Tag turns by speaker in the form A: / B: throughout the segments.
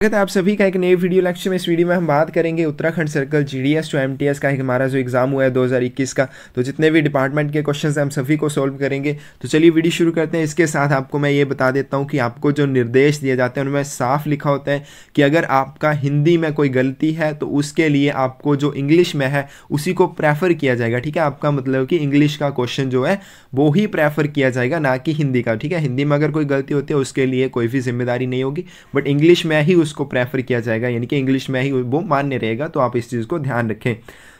A: स्वागत है आप सभी का एक नई वीडियो लेक्चर में। इस वीडियो में हम बात करेंगे Uttarakhand circle GDS to MTS का हमारा जो एग्जाम हुआ है 2021 का। तो जितने भी डिपार्टमेंट के क्वेश्चंस हैं हम सभी को सॉल्व करेंगे। तो चलिए वीडियो शुरू करते हैं। इसके साथ आपको मैं ये बता देता हूँ कि आपको जो निर्देश दिए जाते हैं उनमें साफ लिखा होता है कि अगर आपका हिंदी में कोई गलती है तो उसके लिए आपको जो इंग्लिश में है उसी को प्रेफर किया जाएगा। ठीक है, आपका मतलब कि इंग्लिश का क्वेश्चन जो है वो ही प्रेफर किया जाएगा, ना कि हिंदी का। ठीक है, हिंदी में अगर कोई गलती होती है उसके लिए कोई भी जिम्मेदारी नहीं होगी, बट इंग्लिश में ही उसको प्रेफर किया जाएगा, यानी कि इंग्लिश में ही वो मान्य रहेगा। तो आप इस चीज़ को ध्यान रखें।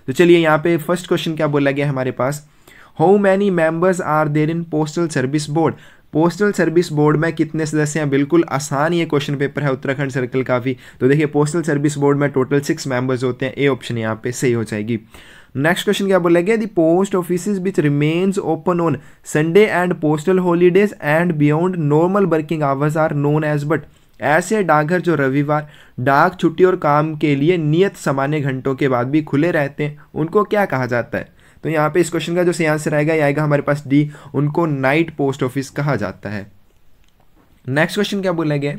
A: तो चलिए यहाँ पे फर्स्ट क्वेश्चन क्या बोला गया हमारे पास, how many members are there in postal service board. Postal service board में कितने सदस्य हैं? बिल्कुल आसान ये क्वेश्चन पेपर है उत्तराखंड सर्कल का भी। तो देखिए पोस्टल सर्विस बोर्ड में टोटल 6 मेंबर्स होते हैं। ए ऑप्शन यहाँ पे सही हो जाएगी। नेक्स्ट क्वेश्चन क्या बोला गया, the post office which remains open on Sunday and postal holidays and beyond normal working hours are known as but. ऐसे डाकघर जो रविवार, डाक छुट्टी और काम के लिए नियत सामान्य घंटों के बाद भी खुले रहते हैं उनको क्या कहा जाता है? तो यहाँ पे इस क्वेश्चन का जो सही आंसर आएगा ये आएगा हमारे पास डी, उनको नाइट पोस्ट ऑफिस कहा जाता है। नेक्स्ट क्वेश्चन क्या बोला गया,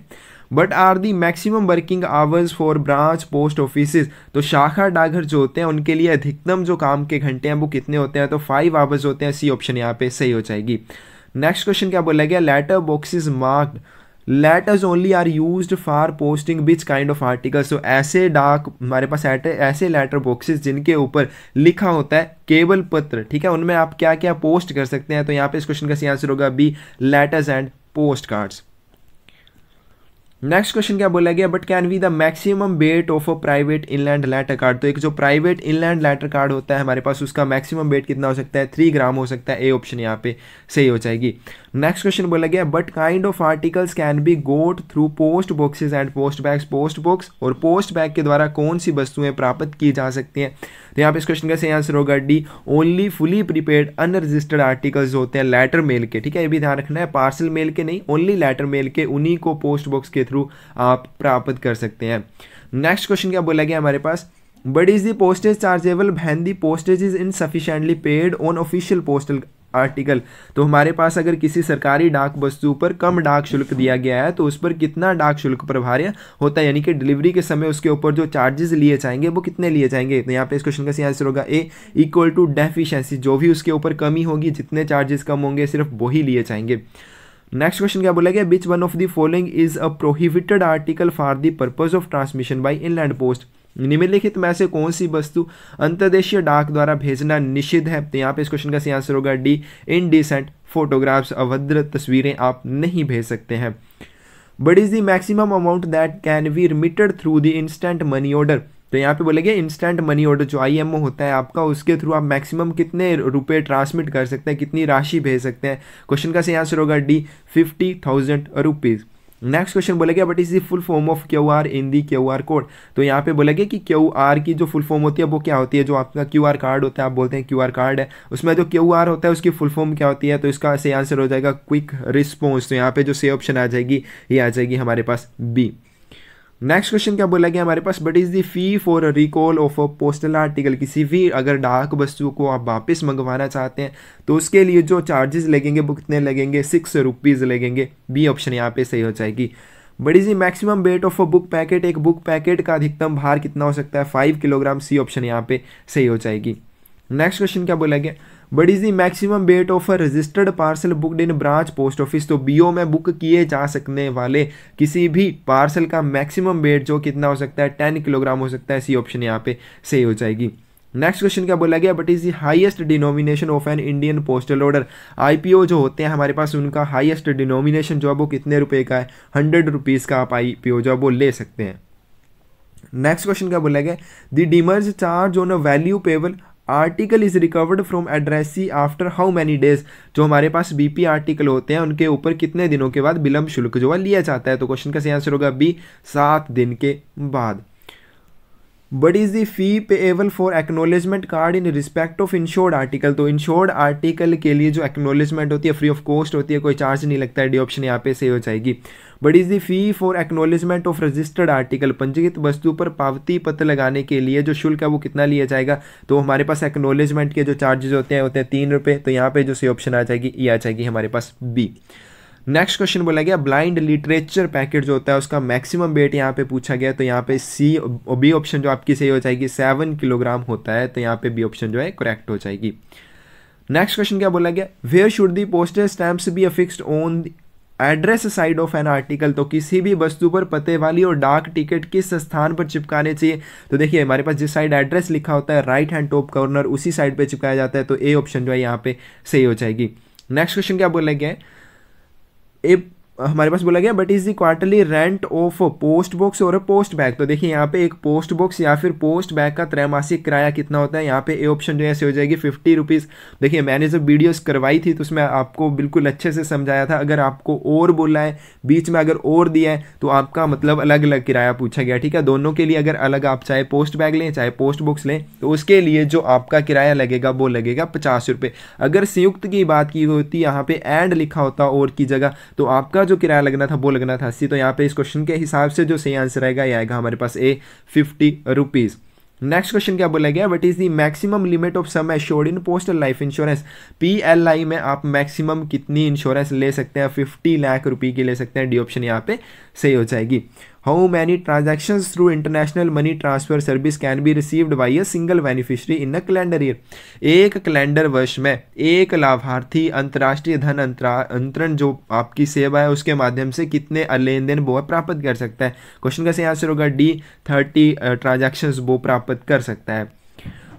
A: but are the maximum working hours for branch post office. तो शाखा डाकघर जो होते हैं उनके लिए अधिकतम जो काम के घंटे हैं वो कितने होते हैं? तो 5 आवर्स होते हैं। सी ऑप्शन यहाँ पे सही हो जाएगी। नेक्स्ट क्वेश्चन क्या बोला गया, letter boxes marked letters only are used for posting which kind of articles. तो ऐसे डाक हमारे पास ऐसे लेटर बॉक्सेस जिनके ऊपर लिखा होता है केवल पत्र, ठीक है, उनमें आप क्या क्या पोस्ट कर सकते हैं? तो यहाँ पे इस क्वेश्चन का सही आंसर होगा B, letters and postcards. Next question क्या बोला गया, but can be the maximum weight of a private inland letter card. तो एक जो प्राइवेट इनलैंड लेटर कार्ड होता है हमारे पास उसका मैक्सिमम वेट कितना हो सकता है? 3 ग्राम हो सकता है। ए ऑप्शन यहाँ पे सही हो जाएगी। नेक्स्ट क्वेश्चन बोला गया, but kind of articles can be got through post boxes and post bags. Post box और पोस्ट बैग के द्वारा कौन सी वस्तुएं प्राप्त की जा सकती हैं? तो यहाँ पे इस क्वेश्चन का सही आंसर होगा D, only fully prepaid unregistered articles होते हैं लेटर मेल के। ठीक है, ये भी ध्यान रखना है, पार्सल मेल के नहीं, ओनली लेटर मेल के, उन्हीं को पोस्ट बॉक्स के थ्रू आप प्राप्त कर सकते हैं। नेक्स्ट क्वेश्चन क्या बोला गया हमारे पास, but is the postage chargeable when the postage is insufficiently paid on official postal article. तो हमारे पास अगर किसी सरकारी डाक वस्तु पर कम डाक शुल्क दिया गया है तो उस पर कितना डाक शुल्क प्रभार्य होता है, यानी कि डिलीवरी के समय उसके ऊपर जो चार्जेस लिए जाएंगे वो कितने लिए जाएंगे? तो यहाँ पे इस क्वेश्चन का सही आंसर होगा ए, इक्वल टू डेफिशिएंसी। जो भी उसके ऊपर कमी होगी, जितने चार्जेस कम होंगे सिर्फ वही लिए जाएंगे। नेक्स्ट क्वेश्चन क्या बोला गया, which one of the following is a prohibited article for the purpose of transmission by inland post. निम्नलिखित में से कौन सी वस्तु अंतर्देशीय डाक द्वारा भेजना निषिद्ध है? तो यहाँ पे इस क्वेश्चन का सही आंसर होगा डी, इनडिसेंट फोटोग्राफ्स। अभद्र तस्वीरें आप नहीं भेज सकते हैं। But is the maximum amount that can be remitted through the instant money order. तो यहाँ पे बोलेंगे इंस्टेंट मनी ऑर्डर जो IMO होता है आपका, उसके थ्रू आप मैक्सिमम कितने रुपए ट्रांसमिट कर सकते हैं, कितनी राशि भेज सकते हैं? क्वेश्चन का सही आंसर होगा डी, 50,000 रुपीज़। नेक्स्ट क्वेश्चन बोलेगा, but is the full form of QR in the QR code. तो यहाँ पे बोलेगा कि QR की जो फुल फॉर्म होती है वो क्या होती है? जो आपका QR कार्ड होता है, आप बोलते हैं QR कार्ड है, उसमें जो QR होता है उसकी फुल फॉर्म क्या होती है? तो इसका सही आंसर हो जाएगा क्विक रिस्पॉन्स। तो यहाँ पे जो सही ऑप्शन आ जाएगी ये आ जाएगी हमारे पास बी। नेक्स्ट क्वेश्चन क्या बोला गया हमारे पास, but is the fee for recall of a postal article. किसी भी अगर डाक वस्तु को आप वापस मंगवाना चाहते हैं तो उसके लिए जो चार्जेस लगेंगे वो कितने लगेंगे? 6 रुपीज़ लगेंगे। बी ऑप्शन यहाँ पे सही हो जाएगी। But is the maximum weight of a book packet. एक बुक पैकेट का अधिकतम भार कितना हो सकता है? 5 किलोग्राम। सी ऑप्शन यहाँ पे सही हो जाएगी। नेक्स्ट क्वेश्चन क्या बोला गया, but is the maximum weight of a registered parcel booked in branch post office. तो BO में बुक किए जा सकने वाले किसी भी पार्सल का मैक्सिमम वेट जो कितना हो सकता है? 10 किलोग्राम हो सकता है। सी ऑप्शन यहाँ पे सही हो जाएगी। नेक्स्ट क्वेश्चन क्या बोला गया, but is the highest denomination of an Indian postal order. IPO जो होते हैं हमारे पास उनका हाईएस्ट डिनोमिनेशन जो है वो कितने रुपए का है? 100 रुपीज़ का आप IPO जो है वो ले सकते हैं। नेक्स्ट क्वेश्चन क्या बोला गया, the demerge charge on a value payable article is recovered from addressee after how many days. जो हमारे पास BP आर्टिकल होते हैं उनके ऊपर कितने दिनों के बाद विलंब शुल्क जो है लिया जाता है? तो क्वेश्चन का सही आंसर होगा बी, 7 दिन के बाद। But is the fee payable for acknowledgement card in respect of insured article. तो इंश्योर्ड आर्टिकल के लिए जो एक्नोलेजमेंट होती है फ्री ऑफ कॉस्ट होती है, कोई चार्ज नहीं लगता है। डी ऑप्शन यहाँ पे सही हो जाएगी। But is the fee for acknowledgement of registered article. पंजीकृत वस्तु पर पावती पत्र लगाने के लिए जो शुल्क है वो कितना लिया जाएगा? तो हमारे पास एक्नोलेजमेंट के जो चार्जेस होते हैं 3 रुपये। तो यहाँ पे जो सही ऑप्शन आ जाएगी ये आ जाएगी हमारे पास बी। नेक्स्ट क्वेश्चन बोला गया ब्लाइंड लिटरेचर पैकेट जो होता है उसका मैक्सिमम वेट यहाँ पे पूछा गया, तो यहाँ पे सी बी ऑप्शन जो आपकी सही हो जाएगी, 7 किलोग्राम होता है, तो यहाँ पे बी ऑप्शन जो है करेक्ट हो जाएगी। नेक्स्ट क्वेश्चन क्या बोला गया, where should the postal stamps be affixed on the address side of an article, तो किसी भी वस्तु पर पते वाली और डाक टिकट किस स्थान पर चिपकाने चाहिए। तो देखिए हमारे पास जिस साइड एड्रेस लिखा होता है राइट हैंड टॉप कॉर्नर उसी साइड पे चिपकाया जाता है, तो ए ऑप्शन जो है यहाँ पे सही हो जाएगी। नेक्स्ट क्वेश्चन क्या बोला गया है, हमारे पास बोला गया but is the quarterly rent of post box और पोस्ट बैग, तो देखिए यहाँ पे एक पोस्ट बॉक्स या फिर पोस्ट बैग का त्रैमासिक किराया कितना होता है, यहाँ पे ए ऑप्शन जो है से हो जाएगी 50 रुपीज़। देखिए मैंने जब वीडियोस करवाई थी तो उसमें आपको बिल्कुल अच्छे से समझाया था, अगर आपको और बोला है बीच में अगर और दिया है तो आपका मतलब अलग अलग किराया पूछा गया, ठीक है। दोनों के लिए अगर अलग आप चाहे पोस्ट बैग लें चाहे पोस्ट बॉक्स लें तो उसके लिए जो आपका किराया लगेगा वो लगेगा 50 रुपये। अगर संयुक्त की बात की होती यहाँ पे एंड लिखा होता और की जगह तो आपका जो किराया लगना था वो लगना था 80, तो यहाँ पे इस क्वेश्चन के हिसाब से जो सही आंसर आएगा ये आएगा हमारे पास ए 50 रुपीज़। नेक्स्ट क्वेश्चन क्या बोला गया, what is the maximum limit of sum assured in postal life insurance, PLI में आप मैक्सिमम कितनी इंश्योरेंस ले सकते हैं, 50 लाख रुपए की ले सकते हैं, डी ऑप्शन यहाँ पे सही हो जाएगी। How many transactions through international money transfer service can be received by a single beneficiary in a calendar year, एक कैलेंडर वर्ष में एक लाभार्थी अंतर्राष्ट्रीय धन अंतरण जो आपकी सेवा है उसके माध्यम से कितने लेन देन वो प्राप्त कर सकता है। क्वेश्चन का सही आंसर होगा डी 30 ट्रांजैक्शंस वो प्राप्त कर सकता है।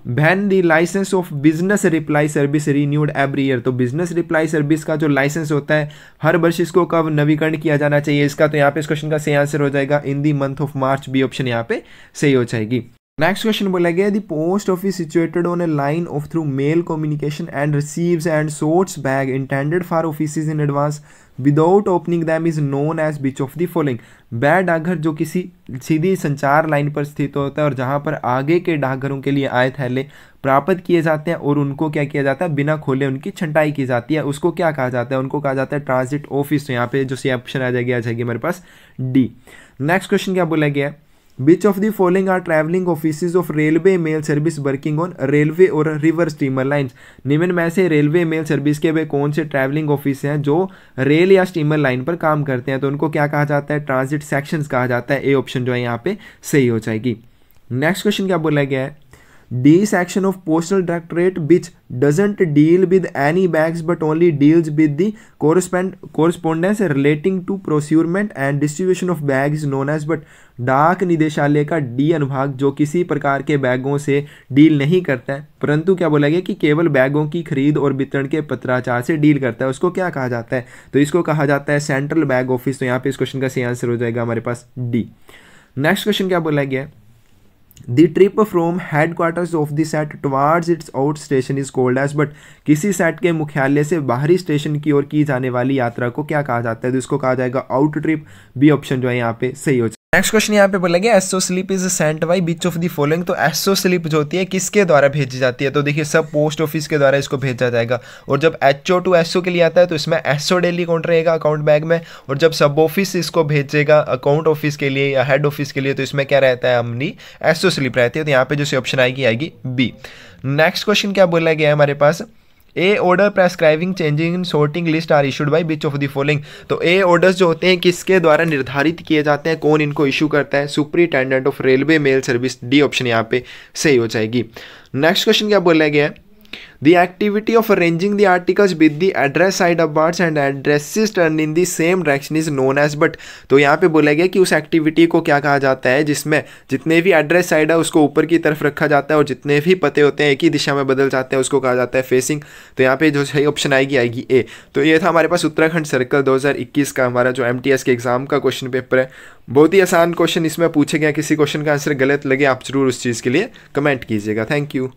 A: When the licence of business reply service renewed every year, तो बिजनेस रिप्लाई सर्विस का जो लाइसेंस होता है हर वर्ष इसको कब नवीकरण किया जाना चाहिए इसका, तो यहाँ पे इस क्वेश्चन का सही आंसर हो जाएगा in the month of March, B option यहाँ पे सही हो जाएगी। नेक्स्ट क्वेश्चन बोला गया the post office situated on a line of through mail communication and receives and sorts bag intended for offices in advance without opening them is known as which of the following, वह डाकघर जो किसी सीधी संचार line पर स्थित होता है और जहां पर आगे के डाकघरों के लिए आए थैले प्राप्त किए जाते हैं और उनको क्या किया जाता है बिना खोले उनकी छंटाई की जाती है, उसको क्या कहा जाता है, उनको कहा जाता है ट्रांजिट ऑफिस। तो यहाँ पे जो सी ऑप्शन आ जाएगी हमारे पास डी। नेक्स्ट क्वेश्चन क्या बोला गया, Which of the following are traveling offices of railway mail service working on railway और river steamer lines, निम्न में से रेलवे मेल सर्विस के वे कौन से ट्रैवलिंग ऑफिस हैं जो रेल या स्टीमर लाइन पर काम करते हैं, तो उनको क्या कहा जाता है, ट्रांजिट सेक्शंस कहा जाता है, ए ऑप्शन जो है यहाँ पे सही हो जाएगी। नेक्स्ट क्वेश्चन क्या बोला गया है, D section of postal directorate which doesn't deal with any bags but only deals with the correspondence relating to procurement and distribution of bags is known as, but डाक निदेशालय का डी अनुभाग जो किसी प्रकार के बैगों से डील नहीं करता है परंतु क्या बोला गया कि केवल बैगों की खरीद और वितरण के पत्राचार से डील करता है, उसको क्या कहा जाता है, तो इसको कहा जाता है सेंट्रल बैग ऑफिस। तो यहाँ पे इस क्वेश्चन का सही आंसर हो जाएगा हमारे पास डी। नेक्स्ट क्वेश्चन क्या बोला गया, The trip from headquarters of the set towards its out station is called as, but किसी सेट के मुख्यालय से बाहरी स्टेशन की ओर की जाने वाली यात्रा को क्या कहा जाता है, तो इसको कहा जाएगा आउट ट्रिप, बी ऑप्शन जो है यहाँ पे सही हो जाएगा। नेक्स्ट क्वेश्चन यहाँ पे बोला गया SO slip is sent by which of the following, तो एसओ स्लिप जो होती है किसके द्वारा भेजी जाती है, तो देखिए सब पोस्ट ऑफिस के द्वारा इसको भेजा जाएगा और जब एचओ टू एसओ के लिए आता है तो इसमें एसओ डेली अकाउंट रहेगा अकाउंट बैग में, और जब सब ऑफिस इसको भेजेगा अकाउंट ऑफिस के लिए या हेड ऑफिस के लिए तो इसमें क्या रहता है, अपनी एसओ स्लिप रहती है, तो यहाँ पे जो सी ऑप्शन आएगी बी। नेक्स्ट क्वेश्चन क्या बोला गया है हमारे पास, a order prescribing changing in sorting list are issued by which of the following, तो ए ऑर्डर्स जो होते हैं किसके द्वारा निर्धारित किए जाते हैं, कौन इनको इशू करता है, superintendent of railway mail service, D option यहाँ पे सही हो जाएगी। नेक्स्ट क्वेश्चन क्या बोला गया है, The activity of arranging the articles with the address side upwards and addresses turned in the same direction is known as, but तो यहाँ पे बोला गया कि उस एक्टिविटी को क्या कहा जाता है जिसमें जितने भी एड्रेस साइड है उसको ऊपर की तरफ रखा जाता है और जितने भी पते होते हैं एक ही दिशा में बदल जाते हैं उसको कहा जाता है फेसिंग, तो यहाँ पे जो सही ऑप्शन आएगी ए। तो ये था हमारे पास उत्तराखंड सर्कल 2021 का हमारा जो MTS के एग्जाम का क्वेश्चन पेपर है, बहुत ही आसान क्वेश्चन इसमें पूछे गए, किसी क्वेश्चन का आंसर गलत लगे आप जरूर उस चीज़ के लिए कमेंट कीजिएगा। Thank you.